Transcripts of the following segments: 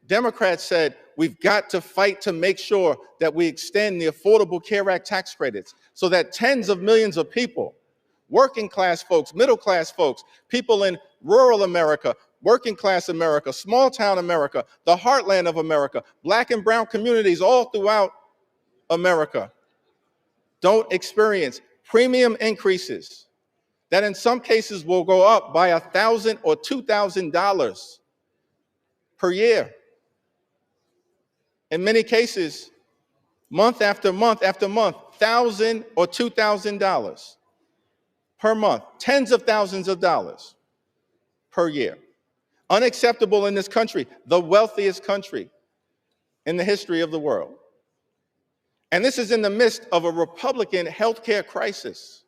Democrats said we've got to fight to make sure that we extend the Affordable Care Act tax credits so that tens of millions of people, working class folks, middle class folks, people in rural America, working class America, small town America, the heartland of America, black and brown communities all throughout America don't experience premium increases that in some cases will go up by $1,000 or $2,000 per year. In many cases, month after month after month, $1,000 or $2,000 per month, tens of thousands of dollars per year. Unacceptable in this country, the wealthiest country in the history of the world. And this is in the midst of a Republican healthcare crisis.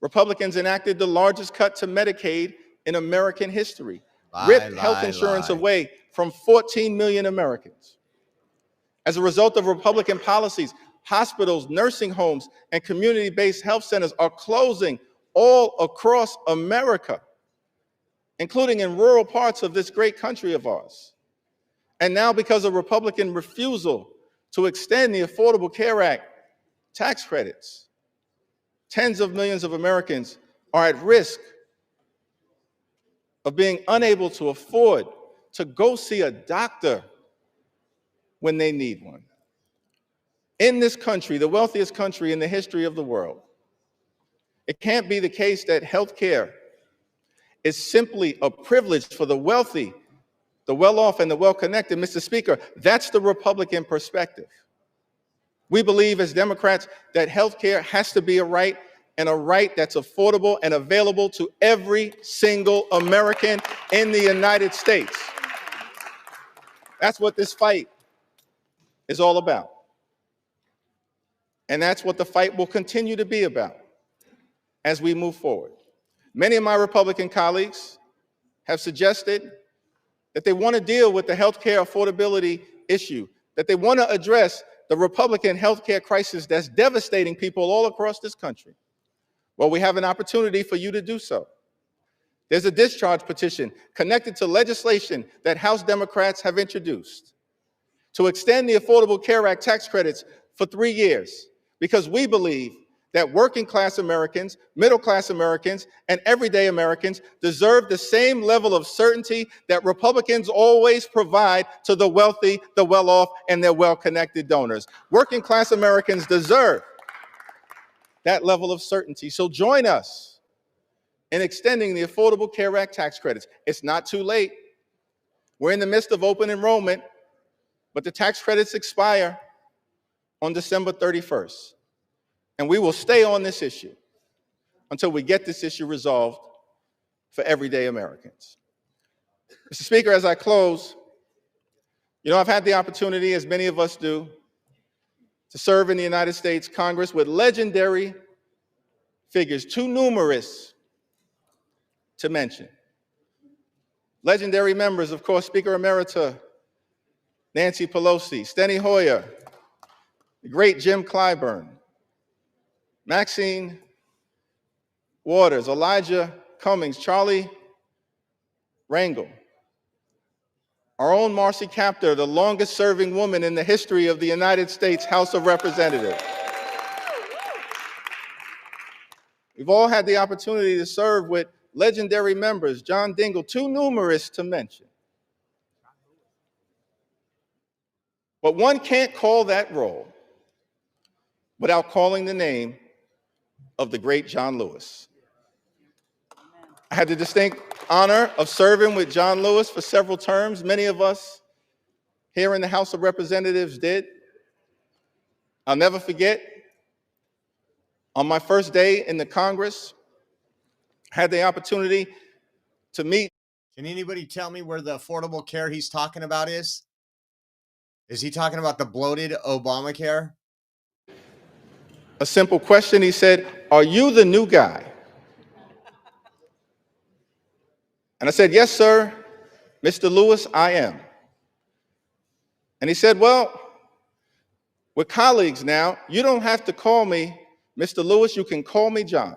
Republicans enacted the largest cut to Medicaid in American history, ripped health insurance away from 14 million Americans. As a result of Republican policies, hospitals, nursing homes, and community-based health centers are closing all across America, including in rural parts of this great country of ours. And now, because of Republican refusal to extend the Affordable Care Act tax credits, tens of millions of Americans are at risk of being unable to afford to go see a doctor when they need one. In this country, the wealthiest country in the history of the world, it can't be the case that healthcare is simply a privilege for the wealthy, the well-off, and the well-connected. Mr. Speaker, that's the Republican perspective. We believe as Democrats that healthcare has to be a right, and a right that's affordable and available to every single American in the United States. That's what this fight is all about. And that's what the fight will continue to be about as we move forward. Many of my Republican colleagues have suggested that they want to deal with the healthcare affordability issue, that they want to address the Republican healthcare crisis that's devastating people all across this country. Well, we have an opportunity for you to do so. There's a discharge petition connected to legislation that House Democrats have introduced to extend the Affordable Care Act tax credits for 3 years, because we believe that working class Americans, middle class Americans, and everyday Americans deserve the same level of certainty that Republicans always provide to the wealthy, the well-off, and their well-connected donors. Working class Americans deserve that level of certainty. So join us in extending the Affordable Care Act tax credits. It's not too late. We're in the midst of open enrollment, but the tax credits expire on December 31st. And we will stay on this issue until we get this issue resolved for everyday Americans. Mr. Speaker, as I close, I've had the opportunity, as many of us do, to serve in the United States Congress with legendary figures, too numerous to mention. Legendary members, of course, Speaker Emerita Nancy Pelosi, Steny Hoyer, the great Jim Clyburn, Maxine Waters, Elijah Cummings, Charlie Rangel, our own Marcy Kaptur, the longest serving woman in the history of the United States House of Representatives. We've all had the opportunity to serve with legendary members, John Dingell, too numerous to mention. But one can't call that role without calling the name of the great John Lewis. I had the distinct honor of serving with John Lewis for several terms. Many of us here in the House of Representatives did. I'll never forget, on my first day in the Congress, I had the opportunity to meet. Can anybody tell me where the affordable care he's talking about is? Is he talking about the bloated Obamacare? A simple question. He said, "Are you the new guy?" And I said, "Yes, sir, Mr. Lewis, I am." And he said, "Well, we're colleagues now. You don't have to call me Mr. Lewis. You can call me John."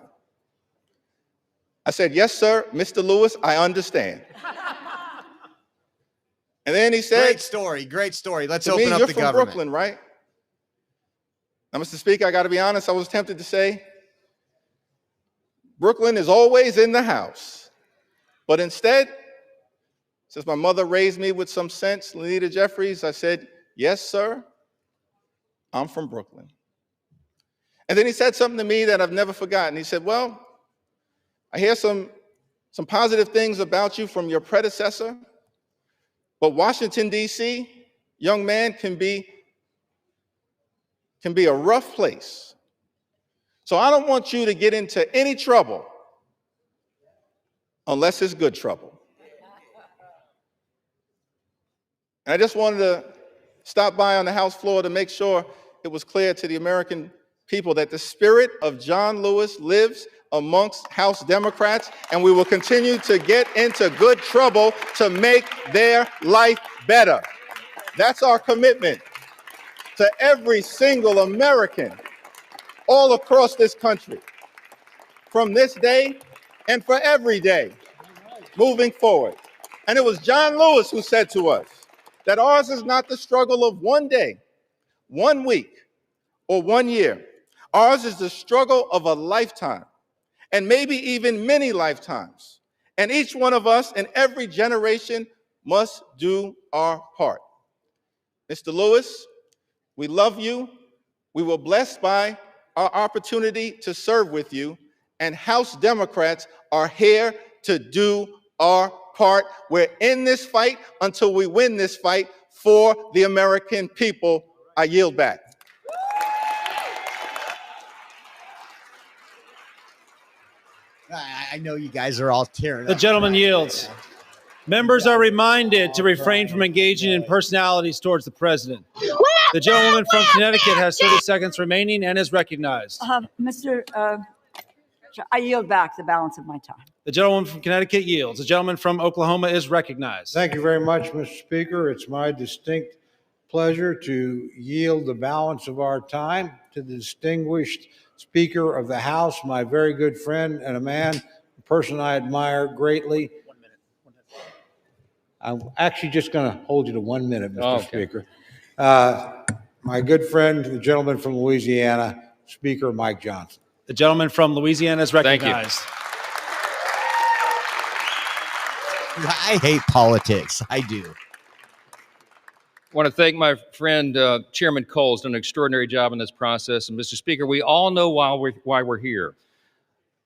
I said, "Yes, sir, Mr. Lewis, I understand." And then he said, Great story. Great story. Let's to open me, up you're the from government. Brooklyn, right? Now, Mr. Speaker, I got to be honest, I was tempted to say, Brooklyn is always in the house. But instead, since my mother raised me with some sense, Lenita Jeffries, I said, yes, sir, I'm from Brooklyn. And then he said something to me that I've never forgotten. He said, well, I hear some positive things about you from your predecessor, but Washington, D.C., young man, can be a rough place. So I don't want you to get into any trouble unless it's good trouble. And I just wanted to stop by on the House floor to make sure it was clear to the American people that the spirit of John Lewis lives amongst House Democrats, and we will continue to get into good trouble to make their life better. That's our commitment to every single American all across this country, from this day and for every day moving forward. And it was John Lewis who said to us that ours is not the struggle of one day, 1 week, or 1 year. Ours is the struggle of a lifetime, and maybe even many lifetimes. And each one of us in every generation must do our part. Mr. Lewis, we love you. We were blessed by our opportunity to serve with you, and House Democrats are here to do our part. We're in this fight until we win this fight for the American people. I yield back. I know you guys are all tearing The up. gentleman yields. Members are reminded to refrain from engaging in personalities towards the president. The gentlewoman from Connecticut has 30 seconds remaining and is recognized. I yield back the balance of my time. The gentlewoman from Connecticut yields. The gentleman from Oklahoma is recognized. Thank you very much, Mr. Speaker. It's my distinct pleasure to yield the balance of our time to the distinguished Speaker of the House, my very good friend and a person I admire greatly. I'm actually just going to hold you to 1 minute, Mr. Speaker. My good friend, the gentleman from Louisiana, Speaker Mike Johnson. The gentleman from Louisiana is recognized. I hate politics. I do. I want to thank my friend Chairman Cole's done an extraordinary job in this process. And Mr. Speaker, we all know why we're here.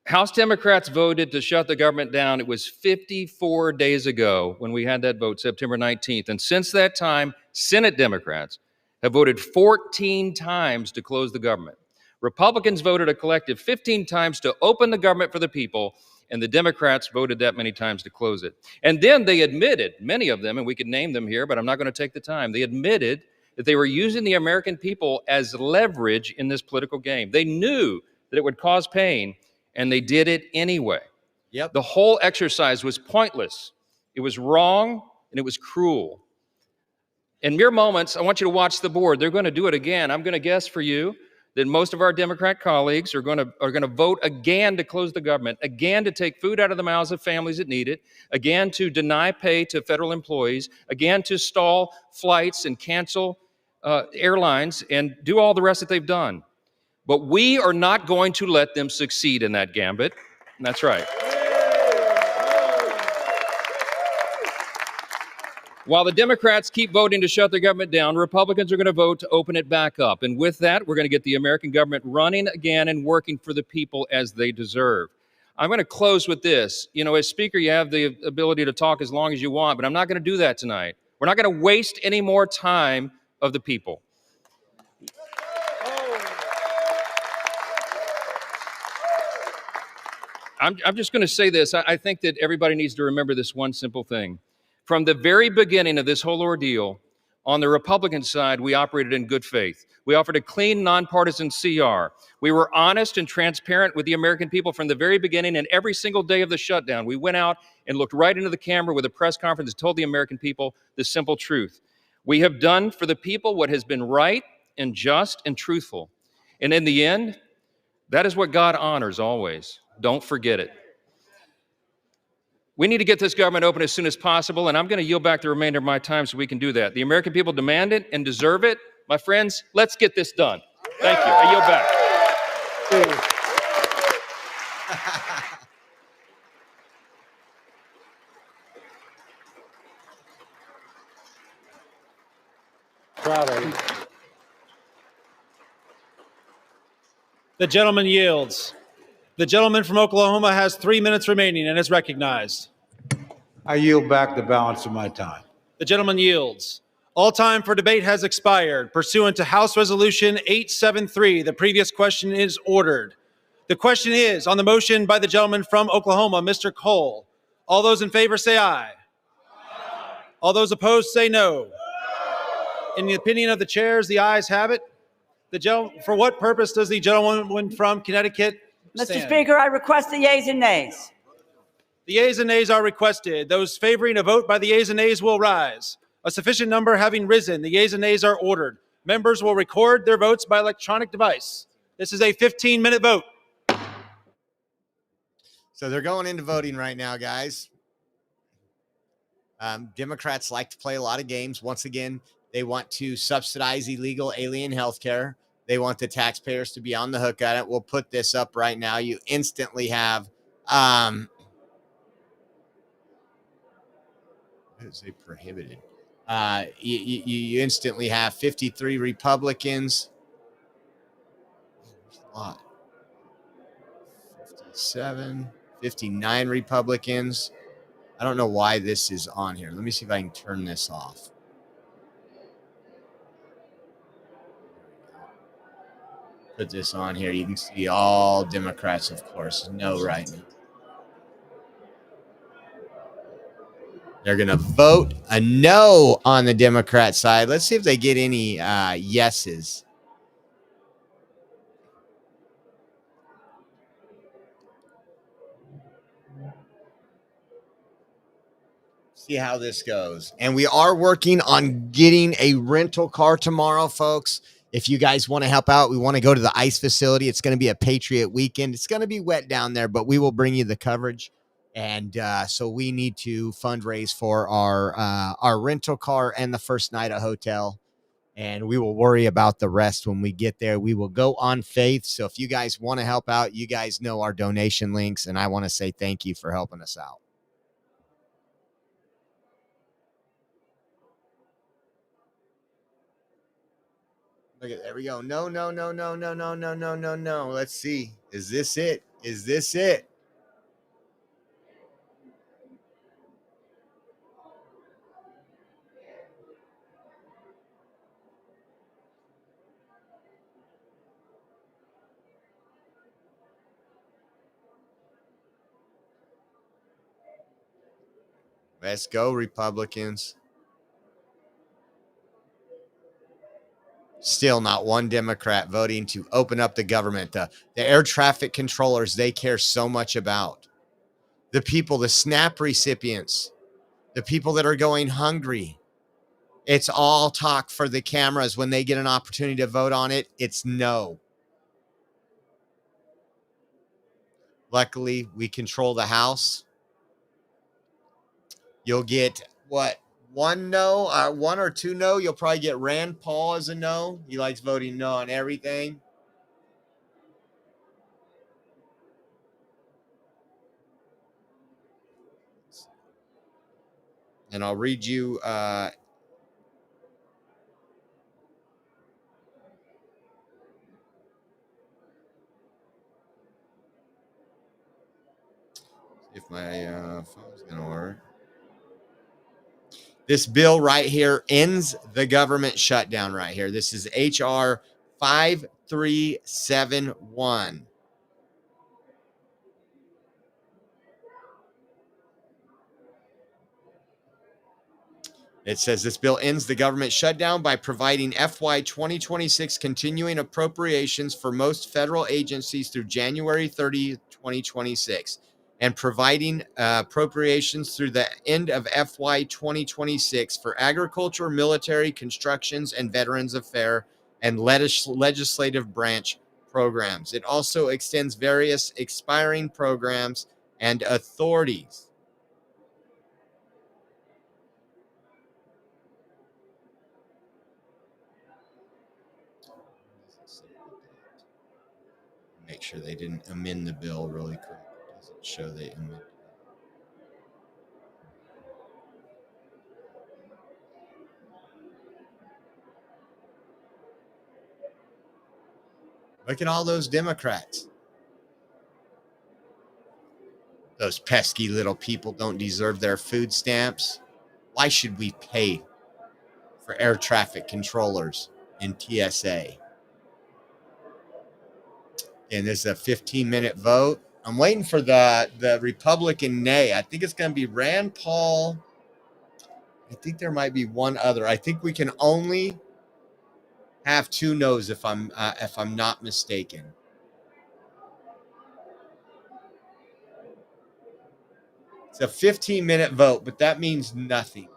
House Democrats voted to shut the government down. It was 54 days ago when we had that vote, September 19th. And since that time, Senate Democrats have voted 14 times to close the government. Republicans voted a collective 15 times to open the government for the people, and the Democrats voted that many times to close it. And then they admitted, many of them, and we could name them here, but I'm not going to take the time, they admitted that they were using the American people as leverage in this political game. They knew that it would cause pain, and they did it anyway. Yep. The whole exercise was pointless. It was wrong, and it was cruel. In mere moments, I want you to watch the board. They're going to do it again. I'm going to guess for you that most of our Democrat colleagues are going to vote again to close the government, again to take food out of the mouths of families that need it, again to deny pay to federal employees, again to stall flights and cancel airlines and do all the rest that they've done. But we are not going to let them succeed in that gambit. And that's right. While the Democrats keep voting to shut the government down, Republicans are going to vote to open it back up. And with that, we're going to get the American government running again and working for the people as they deserve. I'm going to close with this. You know, as Speaker, you have the ability to talk as long as you want, but I'm not going to do that tonight. We're not going to waste any more time of the people. I'm just going to say this. I think that everybody needs to remember this one simple thing. From the very beginning of this whole ordeal, on the Republican side, we operated in good faith. We offered a clean, nonpartisan CR. We were honest and transparent with the American people from the very beginning, and every single day of the shutdown, we went out and looked right into the camera with a press conference and told the American people the simple truth. We have done for the people what has been right and just and truthful. And in the end, that is what God honors always. Don't forget it. We need to get this government open as soon as possible, and I'm going to yield back the remainder of my time so we can do that. The American people demand it and deserve it. My friends, let's get this done. Thank you. I yield back. Proud of you. The gentleman yields. The gentleman from Oklahoma has 3 minutes remaining and is recognized. I yield back the balance of my time. The gentleman yields. All time for debate has expired. Pursuant to House Resolution 873, the previous question is ordered. The question is on the motion by the gentleman from Oklahoma, Mr. Cole. All those in favor say aye. All those opposed say no. In the opinion of the chairs, the ayes have it. For what purpose does the gentleman from Connecticut Mr. stand? Speaker, I request the yeas and nays. The yeas and nays are requested. Those favoring a vote by the yeas and nays will rise. A sufficient number having risen, the yeas and nays are ordered. Members will record their votes by electronic device. This is a 15-minute vote. So they're going into voting right now, guys. Democrats like to play a lot of games. Once again, they want to subsidize illegal alien health care. They want the taxpayers to be on the hook at it. We'll put this up right now. You instantly have what is it prohibited? You instantly have 53 Republicans. A lot. 57, 59 Republicans. I don't know why this is on here. Let me see if I can turn this off. Put this on here. You can see all Democrats, of course, no right now. They're going to vote a no on the Democrat side. Let's see if they get any yeses. See how this goes. And we are working on getting a rental car tomorrow, folks. If you guys want to help out, we want to go to the ICE facility. It's going to be a Patriot weekend. It's going to be wet down there, but we will bring you the coverage. And so we need to fundraise for our rental car and the first night at hotel. And we will worry about the rest when we get there. We will go on faith. So if you guys want to help out, you guys know our donation links. And I want to say thank you for helping us out. Look at, there we go. No. Let's see. Is this it? Is this it? Let's go, Republicans. Still not one Democrat voting to open up the government. The air traffic controllers they care so much about. The people, the SNAP recipients, the people that are going hungry. It's all talk for the cameras. When they get an opportunity to vote on it, it's no. Luckily, we control the House. You'll get what? One no, one or two no. You'll probably get Rand Paul as a no. He likes voting no on everything. And I'll read you if my phone's going to work. This bill right here ends the government shutdown right here. This is HR 5371. It says this bill ends the government shutdown by providing FY 2026 continuing appropriations for most federal agencies through January 30, 2026, and providing appropriations through the end of FY 2026 for agriculture, military, constructions, and Veterans Affairs and legislative branch programs. It also extends various expiring programs and authorities. Make sure they didn't amend the bill really quick. It doesn't show they amended. Look at all those Democrats. Those pesky little people don't deserve their food stamps. Why should we pay for air traffic controllers in TSA? And this is a 15-minute vote. I'm waiting for the Republican nay. I think it's going to be Rand Paul. I think there might be one other. I think we can only have 2 no's if I'm not mistaken. It's a 15-minute vote, but that means nothing.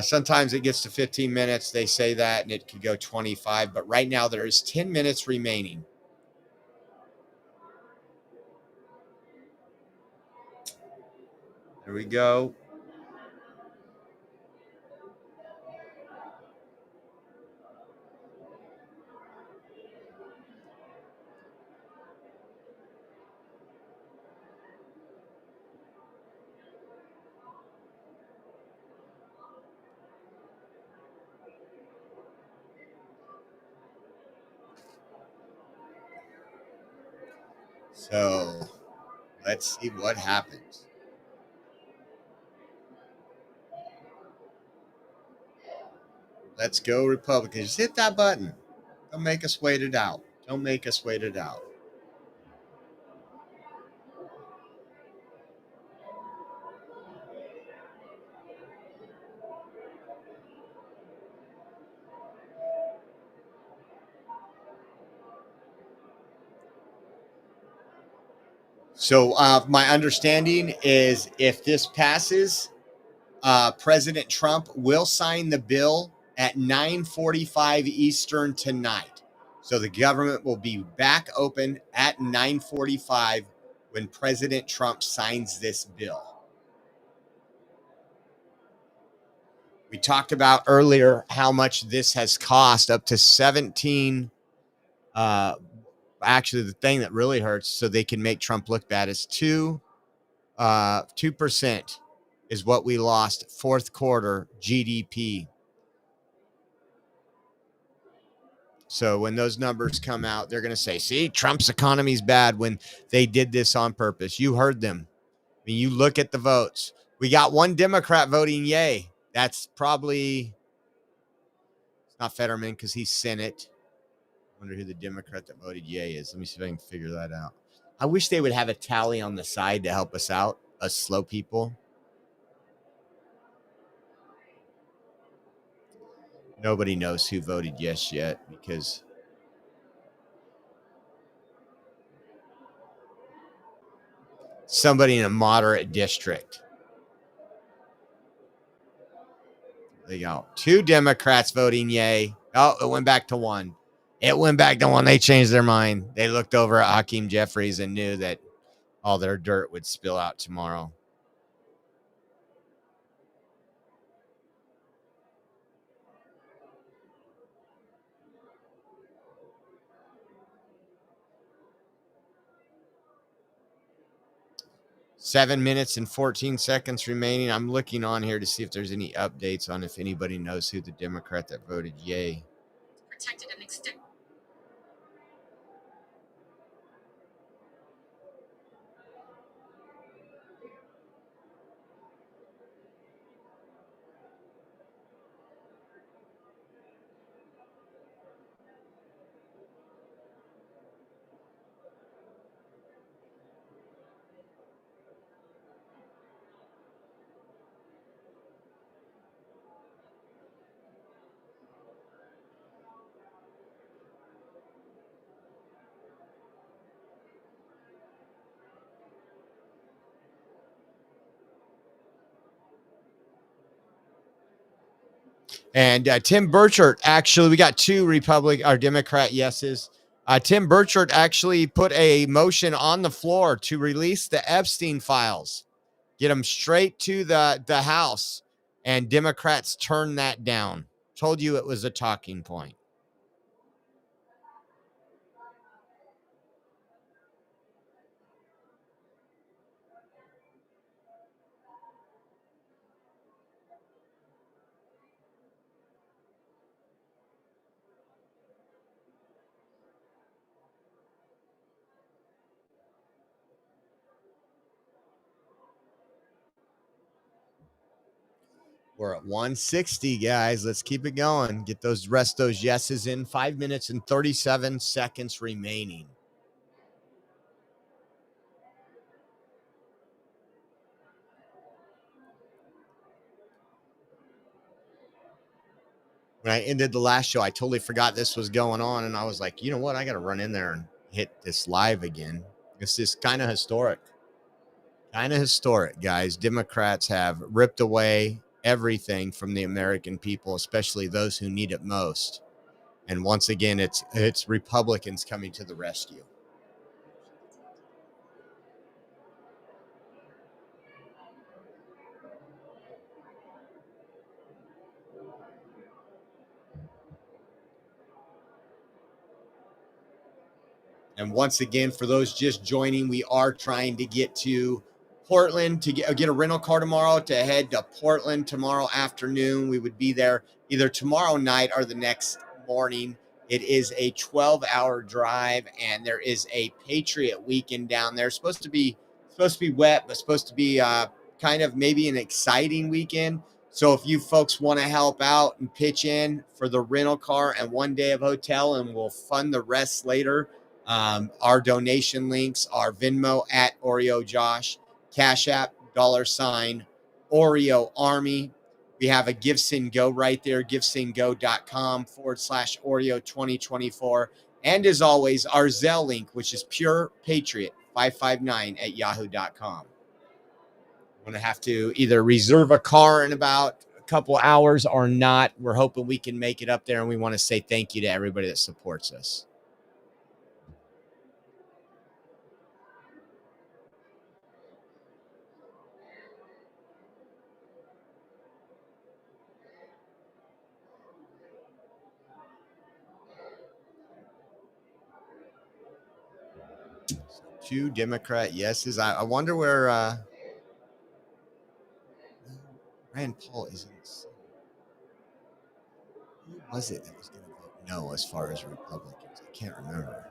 Sometimes it gets to 15 minutes. They say that, and it could go 25. But right now, there is 10 minutes remaining. There we go. So let's see what happens. Let's go, Republicans. Hit that button. Don't make us wait it out. Don't make us wait it out. So my understanding is if this passes, President Trump will sign the bill at 9:45 Eastern tonight. So the government will be back open at 9:45 when President Trump signs this bill. We talked about earlier how much this has cost, up to 17. Actually, the thing that really hurts, so they can make Trump look bad, is 2% is what we lost fourth quarter GDP. So when those numbers come out, they're going to say, see, Trump's economy's bad, when they did this on purpose. You heard them. I mean, you look at the votes. We got one Democrat voting yay. That's probably, it's not Fetterman because he's Senate. I wonder who the Democrat that voted yay is. Let me see if I can figure that out. I wish they would have a tally on the side to help us out, us slow people. Nobody knows who voted yes yet because somebody in a moderate district. They go. 2 Democrats voting yay. Oh, it went back to 1. It went back to 1. They changed their mind. They looked over at Hakeem Jeffries and knew that all their dirt would spill out tomorrow. Seven minutes and 14 seconds remaining. I'm looking on here to see if there's any updates on if anybody knows who the Democrat that voted yay. Protected and extended. And Tim Burchard, actually, we got 2 Democrat yeses. Tim Burchard actually put a motion on the floor to release the Epstein files, get them straight to the House, and Democrats turned that down. Told you it was a talking point. We're at 160, guys. Let's keep it going. Get those yeses in. 5 minutes and 37 seconds remaining. When I ended the last show, I totally forgot this was going on. And I was like, you know what? I got to run in there and hit this live again. This is kind of historic. Kind of historic, guys. Democrats have ripped away everything from the American people, especially those who need it most. And once again, it's Republicans coming to the rescue. And once again, for those just joining, we are trying to get to Portland to get a rental car tomorrow to head to Portland tomorrow afternoon. We would be there either tomorrow night or the next morning. It is a 12-hour drive, and there is a Patriot weekend down there. Supposed to be wet, but supposed to be kind of maybe an exciting weekend. So if you folks want to help out and pitch in for the rental car and 1 day of hotel, and we'll fund the rest later. Our donation links are Venmo at Oreo Josh, Cash App, $ Oreo Army. We have a Give Send Go right there, givesendgo.com/Oreo 2024. And as always, our Zelle link, which is Pure Patriot 559 at yahoo.com. I'm going to have to either reserve a car in about a couple hours or not. We're hoping we can make it up there, and we want to say thank you to everybody that supports us. Two Democrat yeses. I wonder where Rand Paul isn't. Who was it that was going to vote no as far as Republicans? I can't remember.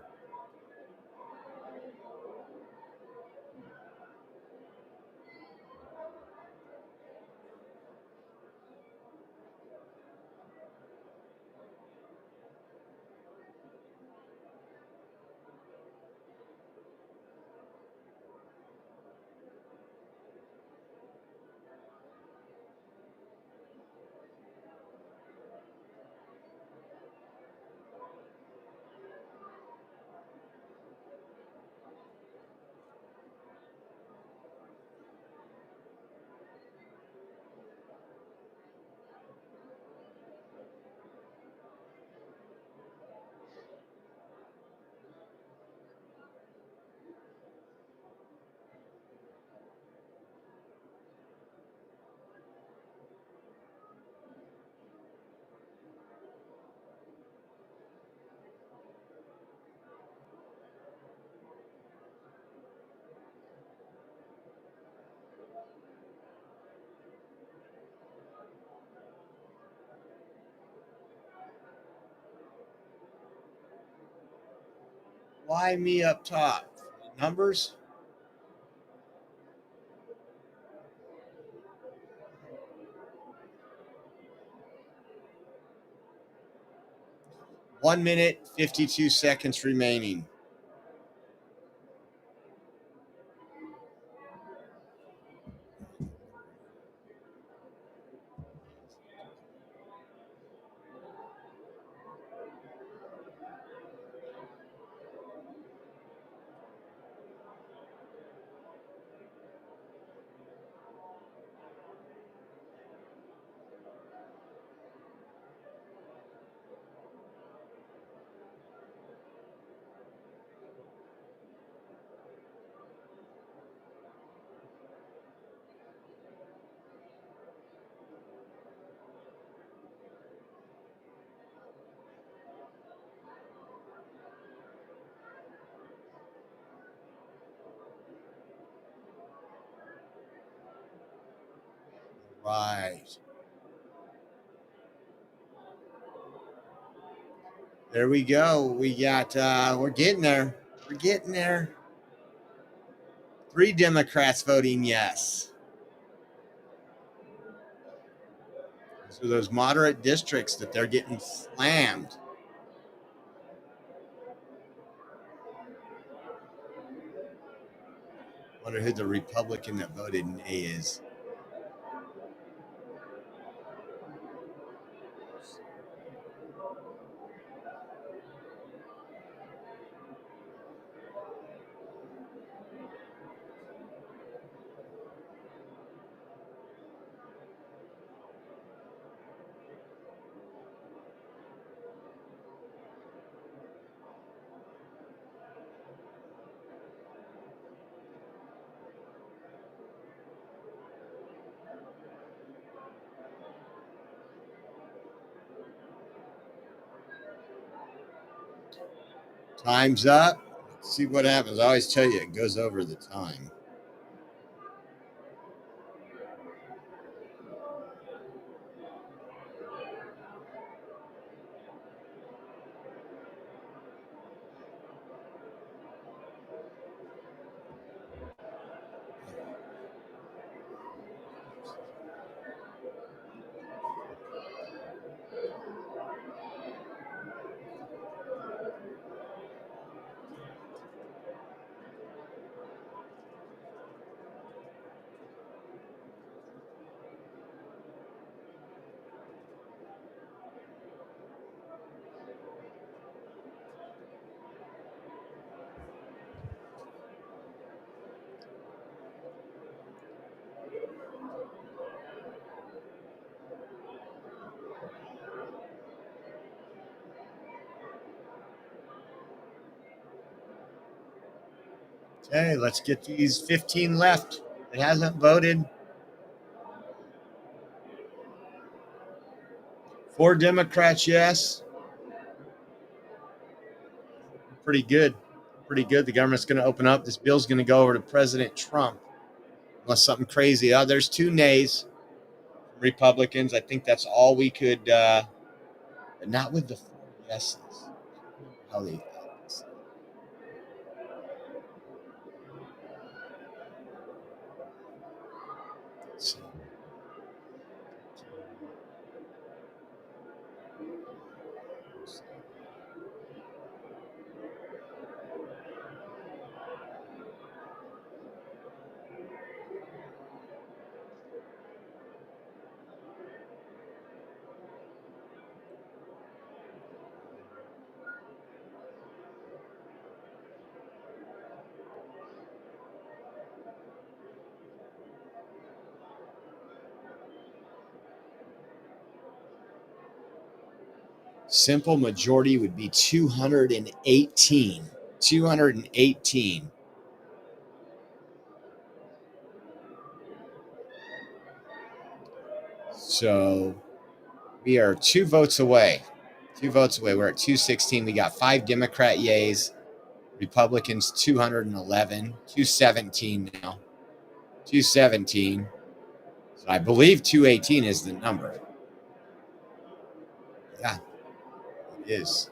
Why me up top? Numbers? One minute, 52 seconds remaining. Right. There we go. We got, we're getting there. We're getting there. 3 Democrats voting yes. So those moderate districts that they're getting slammed. Wonder who the Republican that voted nay is. Time's up. Let's see what happens. I always tell you it goes over the time. Okay, let's get these 15 left. It hasn't voted. 4 Democrats, yes. Pretty good. Pretty good. The government's going to open up. This bill's going to go over to President Trump. Unless something crazy. Oh, there's 2 nays. Republicans. I think that's all we could. But not with the 4 yeses. How they. Let's see. Simple majority would be 218. 218. So we are 2 votes away. 2 votes away. We're at 216. We got 5 Democrat yays. Republicans 211. 217 now. 217. So I believe 218 is the number. Yeah, it is.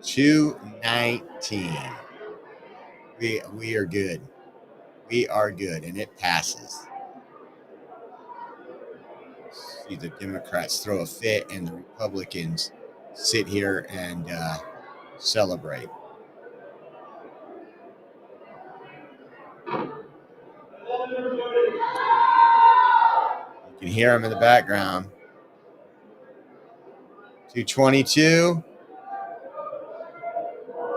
219. We are good. We are good, and it passes. See the Democrats throw a fit, and the Republicans sit here and celebrate. You can hear them in the background. 222.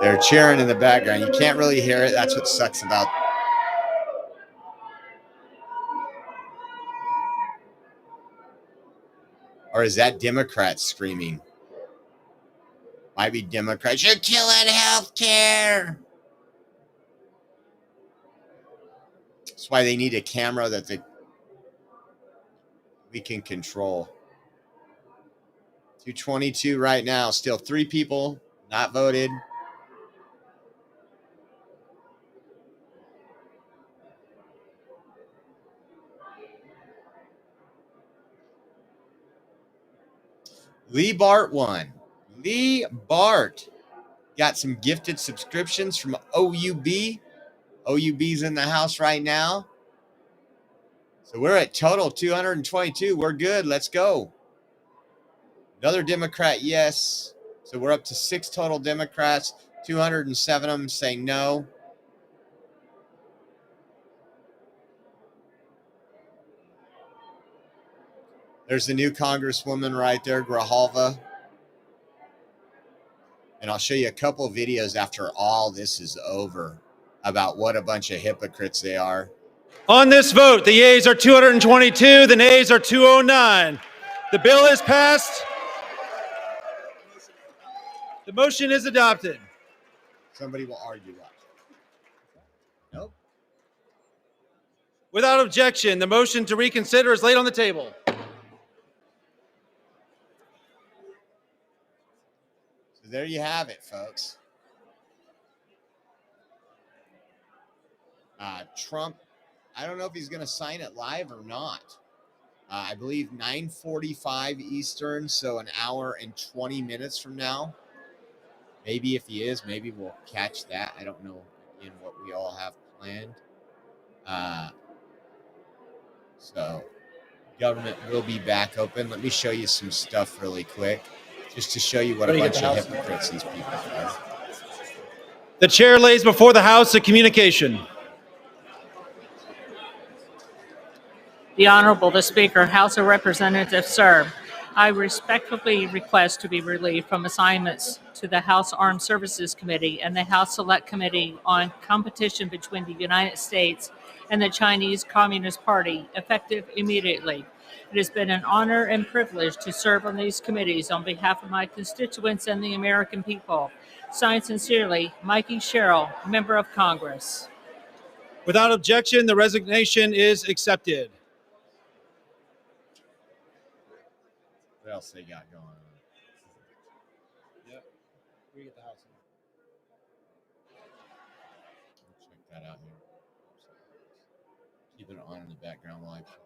They're cheering in the background. You can't really hear it. That's what sucks about. Or is that Democrats screaming? Might be Democrats. You're killing healthcare. That's why they need a camera that we can control. 222 right now. Still 3 people not voted. Lee Bart won. Lee Bart got some gifted subscriptions from OUB. OUB's in the house right now. So we're at total 222. We're good. Let's go. Another Democrat, yes. So we're up to 6 total Democrats. 207 of them saying no. There's the new Congresswoman right there, Grijalva. And I'll show you a couple of videos after all this is over about what a bunch of hypocrites they are. On this vote, the yeas are 222, the nays are 209. The bill is passed. The motion is adopted. Somebody will argue that. Nope. Without objection, the motion to reconsider is laid on the table. So there you have it, folks. Trump, I don't know if he's going to sign it live or not. I believe 9:45 Eastern, so an hour and 20 minutes from now. Maybe if he is, maybe we'll catch that. I don't know again what we all have planned. So government will be back open. Let me show you some stuff really quick, just to show you what a bunch of hypocrites these people are. The chair lays before the House a communication. The Honorable the Speaker, House of Representatives, sir. I respectfully request to be relieved from assignments to the House Armed Services Committee and the House Select Committee on Competition between the United States and the Chinese Communist Party, effective immediately. It has been an honor and privilege to serve on these committees on behalf of my constituents and the American people. Signed sincerely, Mikey Sherrill, Member of Congress. Without objection, the resignation is accepted. What else they got going on? Yep. We get the House. Check that out here. Keep it on in the background while I check.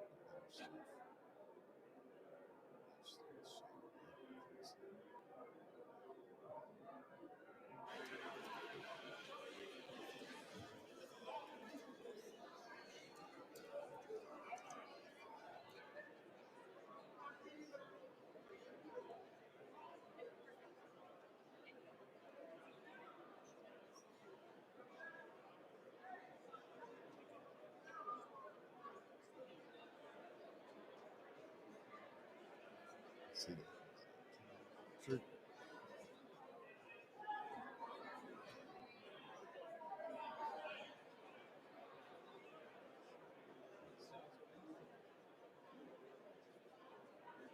See that. Sure.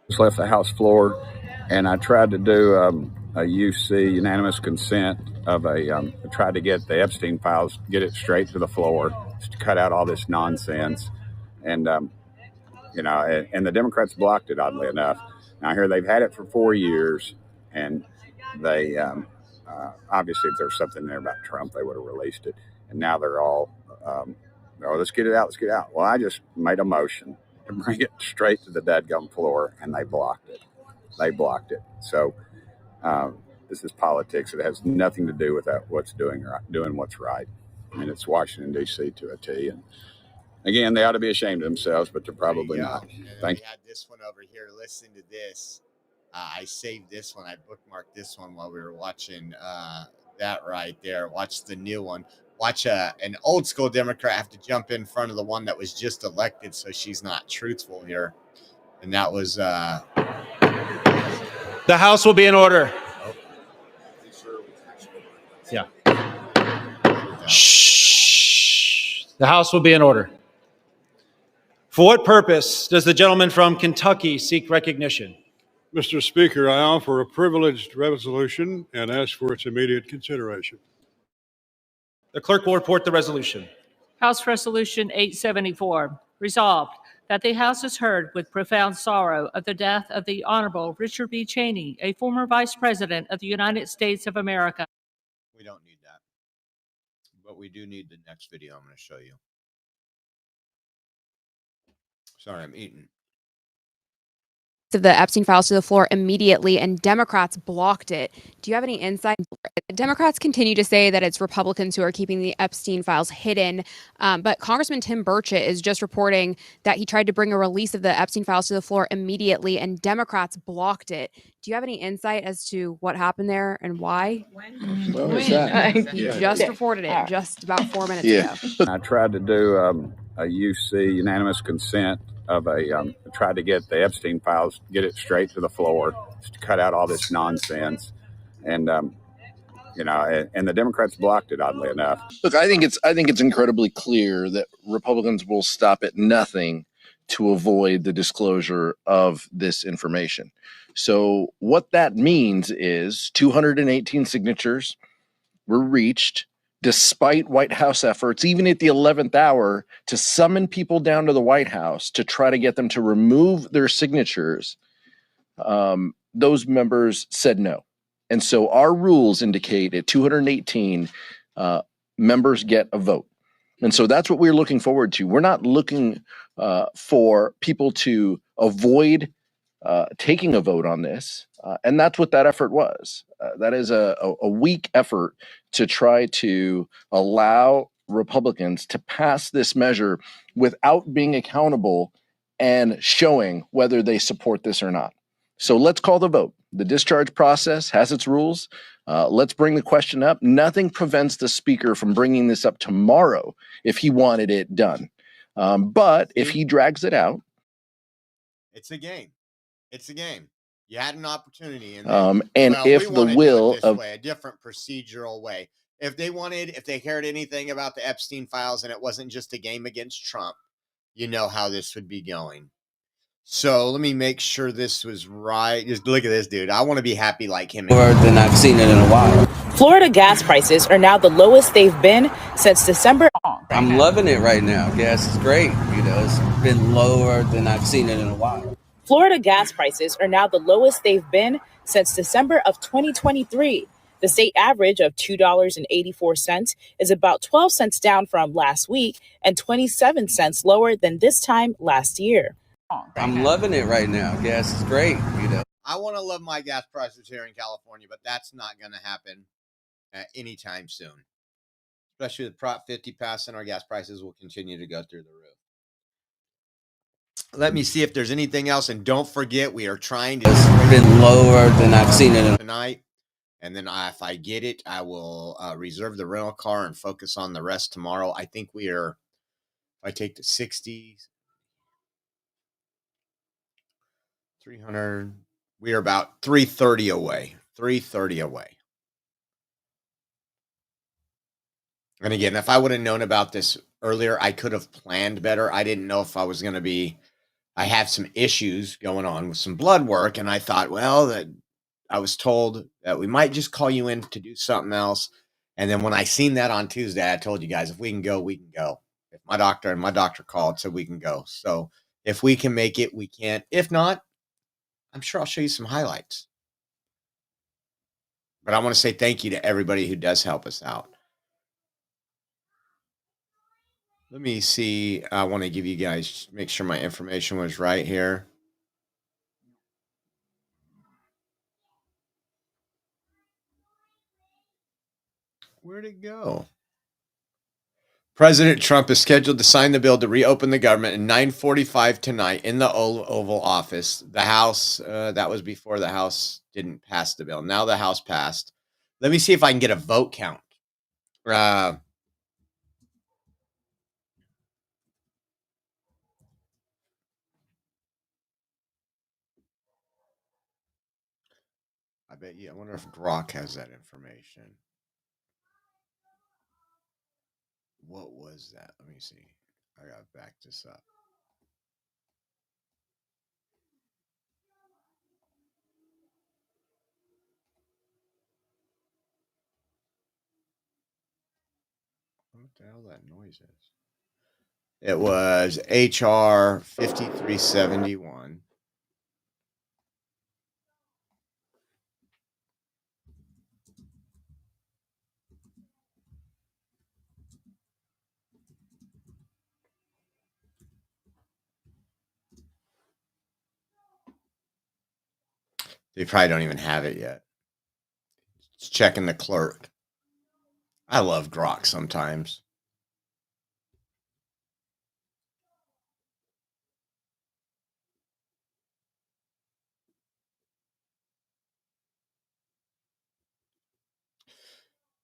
Just left the House floor, and I tried to do a UC unanimous consent of I tried to get the Epstein files, get it straight to the floor, just to cut out all this nonsense, and and the Democrats blocked it. Oddly enough, now here they've had it for 4 years, and they obviously if there's something there about Trump, they would have released it, and now they're all, oh, let's get it out, let's get it out. Well, I just made a motion to bring it straight to the dadgum floor, and they blocked it. They blocked it. So this is politics. It has nothing to do with what's doing what's right. I mean, it's Washington, D.C. to a T. And again, they ought to be ashamed of themselves, but they're probably not. Thank you. We had this one over here. Listen to this. I saved this one. I bookmarked this one while we were watching that right there. Watch the new one. Watch an old school Democrat have to jump in front of the one that was just elected, so she's not truthful here. And that was the House will be in order. Yeah. Shh. The House will be in order. For what purpose does the gentleman from Kentucky seek recognition? Mr. Speaker, I offer a privileged resolution and ask for its immediate consideration. The clerk will report the resolution. House Resolution 874. Resolved that the House has heard with profound sorrow of the death of the Honorable Richard B. Cheney, a former Vice President of the United States of America. We don't need that. But we do need the next video I'm going to show you. Sorry, I'm eating. of the Epstein files to the floor immediately, and Democrats blocked it. Do you have any insight? Democrats continue to say that it's Republicans who are keeping the Epstein files hidden, but Congressman Tim Burchett is just reporting that he tried to bring a release of the Epstein files to the floor immediately, and Democrats blocked it. Do you have any insight as to what happened there and why? When was that? He just reported it just about 4 minutes Yeah. ago. I tried to do a UC unanimous consent of tried to get the Epstein files, get it straight to the floor, just to cut out all this nonsense, and and the Democrats blocked it. Oddly enough, Look, I think it's incredibly clear that Republicans will stop at nothing to avoid the disclosure of this information. So what that means is 218 signatures were reached despite White House efforts, even at the 11th hour, to summon people down to the White House to try to get them to remove their signatures. Those members said no. And so our rules indicate at 218, members get a vote. And so that's what we're looking forward to. We're not looking for people to avoid taking a vote on this. And that's what that effort was. That is a weak effort to try to allow Republicans to pass this measure without being accountable and showing whether they support this or not. So let's call the vote. The discharge process has its rules. Let's bring the question up. Nothing prevents the speaker from bringing this up tomorrow if he wanted it done. But if he drags it out, It's a game. It's a game. You had an opportunity, and if the will of a different procedural way. If they cared anything about the Epstein files, and it wasn't just a game against Trump, you know how this would be going. So let me make sure this was right. Just look at this dude. I want to be happy like him. More than I've seen it in a while. Florida gas prices are now the lowest they've been since December. I'm loving it right now. Gas is great. It's been lower than I've seen it in a while. Florida gas prices are now the lowest they've been since December of 2023. The state average of $2.84 is about 12 cents down from last week and 27 cents lower than this time last year. I'm loving it right now. Gas is great. I want to love my gas prices here in California, but that's not going to happen anytime soon. Especially with Prop 50 passing, our gas prices will continue to go through the roof. Let me see if there's anything else. And don't forget, we are trying to... It's been lower than I've seen it tonight. And then if I get it, I will reserve the rental car and focus on the rest tomorrow. I think we are... If I take the 60... 300, we are about 330 away. 330 away. And again, if I would have known about this earlier, I could have planned better. I didn't know if I was going to be, I have some issues going on with some blood work. And I thought, well, that I was told that we might just call you in to do something else. And then when I seen that on Tuesday, I told you guys, if we can go, we can go. If my doctor called, said we can go. So if we can make it, we can. If not, I'm sure I'll show you some highlights. But I want to say thank you to everybody who does help us out. Let me see. I want to give you guys, make sure my information was right here. Where'd it go? President Trump is scheduled to sign the bill to reopen the government at 9:45 tonight in the Oval Office. The House, that was before the House didn't pass the bill. Now the House passed. Let me see if I can get a vote count. I bet you. I wonder if Grok has that information. What was that? Let me see. I gotta back this up. What the hell that noise is? It was HR 5371. They probably don't even have it yet. It's checking the clerk. I love Grok sometimes.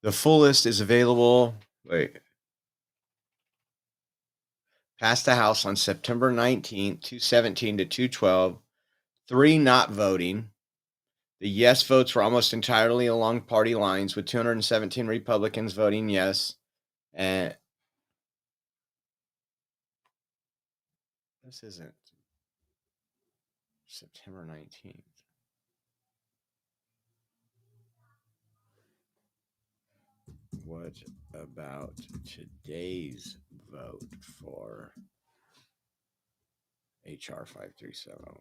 The full list is available. Wait. Passed the House on September 19th, 217 to 212. 3 not voting. The yes votes were almost entirely along party lines, with 217 Republicans voting yes. And this isn't September 19th. What about today's vote for HR 5371?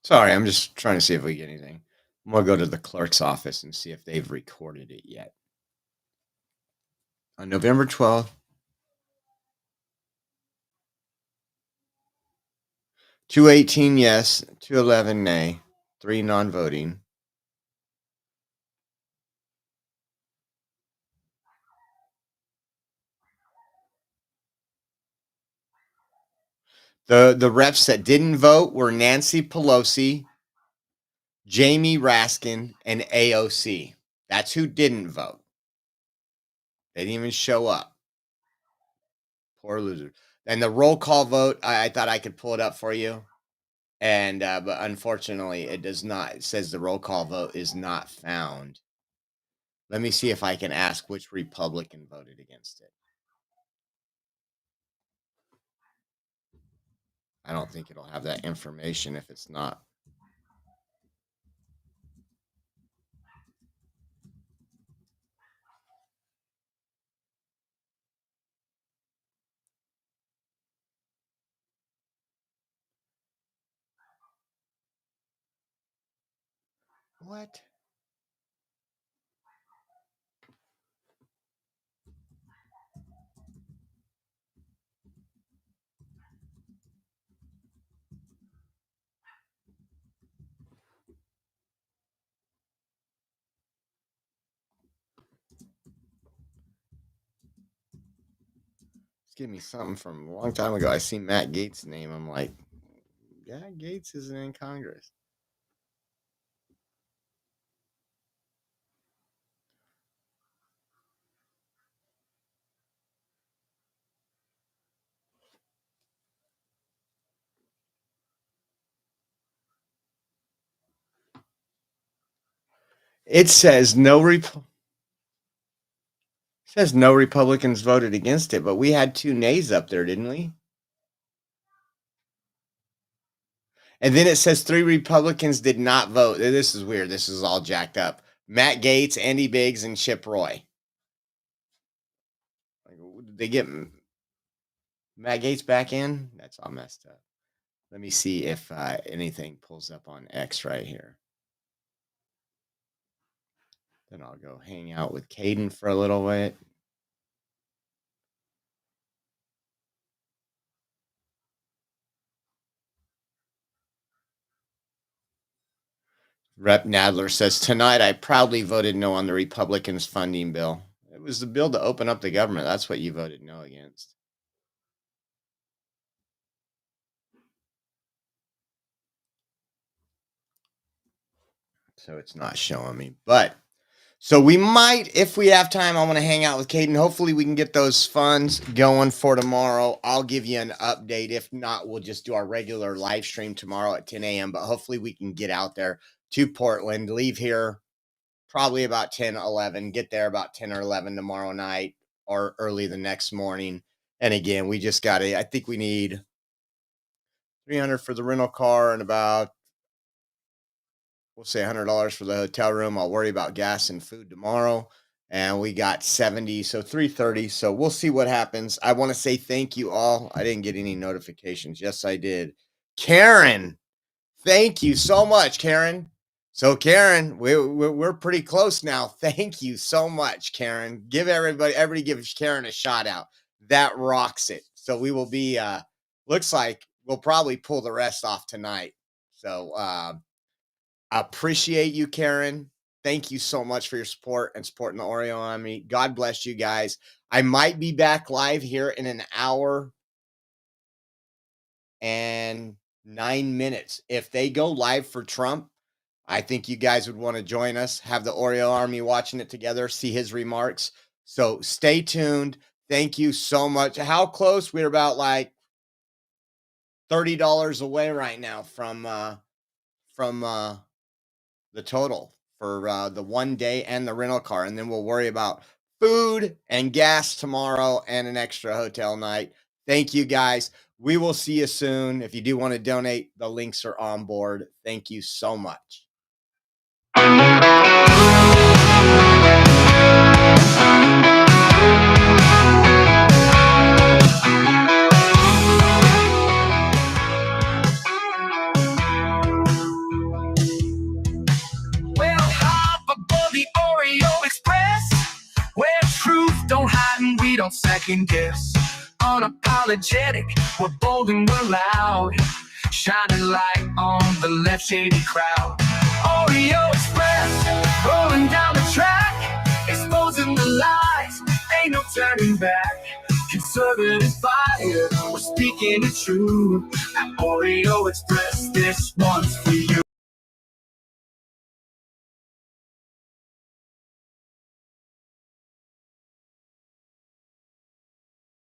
Sorry, I'm just trying to see if we get anything. I'm going to go to the clerk's office and see if they've recorded it yet. On November 12th, 218 yes, 211 nay, 3 non-voting. The reps that didn't vote were Nancy Pelosi, Jamie Raskin, and AOC. That's who didn't vote. They didn't even show up. Poor loser. And the roll call vote, I thought I could pull it up for you. And but unfortunately, it does not. It says the roll call vote is not found. Let me see if I can ask which Republican voted against it. I don't think it'll have that information if it's not. What? Give me something from a long time ago. I see Matt Gaetz' name. I'm like, yeah, Gaetz isn't in Congress. It says no Republicans voted against it, but we had 2 nays up there, didn't we? And then it says 3 Republicans did not vote. This is weird. This is all jacked up. Matt Gaetz, Andy Biggs, and Chip Roy. Did they get Matt Gaetz back in? That's all messed up. Let me see if anything pulls up on X right here. Then I'll go hang out with Caden for a little bit. Rep Nadler says, tonight I proudly voted no on the Republicans' funding bill. It was the bill to open up the government. That's what you voted no against. So it's not showing me. But so we might, if we have time, I want to hang out with Caden. Hopefully we can get those funds going for tomorrow. I'll give you an update. If not, we'll just do our regular live stream tomorrow at 10 a.m. But hopefully we can get out there to Portland, leave here probably about 10, 11, get there about 10 or 11 tomorrow night or early the next morning. And again, we just got to, I think we need $300 for the rental car and about, we'll say $100 for the hotel room. I'll worry about gas and food tomorrow. And we got 70, so 330. So we'll see what happens. I want to say thank you all. I didn't get any notifications. Yes, I did. Karen, thank you so much, Karen. So Karen, we're pretty close now. Thank you so much, Karen. Give everybody give Karen a shout out. That rocks it. So we will be, looks like we'll probably pull the rest off tonight. So appreciate you, Karen. Thank you so much for your support and supporting the Oreo Army. God bless you guys. I might be back live here in an hour and 9 minutes. If they go live for Trump, I think you guys would want to join us, have the Oreo Army watching it together, see his remarks. So stay tuned. Thank you so much. How close? We're about like $30 away right now from the total for the 1 day and the rental car. And then we'll worry about food and gas tomorrow and an extra hotel night. Thank you guys. We will see you soon. If you do want to donate, the links are on board. Thank you so much. Well, hop aboard the Oreo Express, where truth don't hide and we don't second guess. Unapologetic, we're bold and we're loud, shining light on the left shady crowd. Oreo Express, rolling down the track, exposing the lies, ain't no turning back. Conservative fire, we're speaking the truth. At Oreo Express, this one's for you.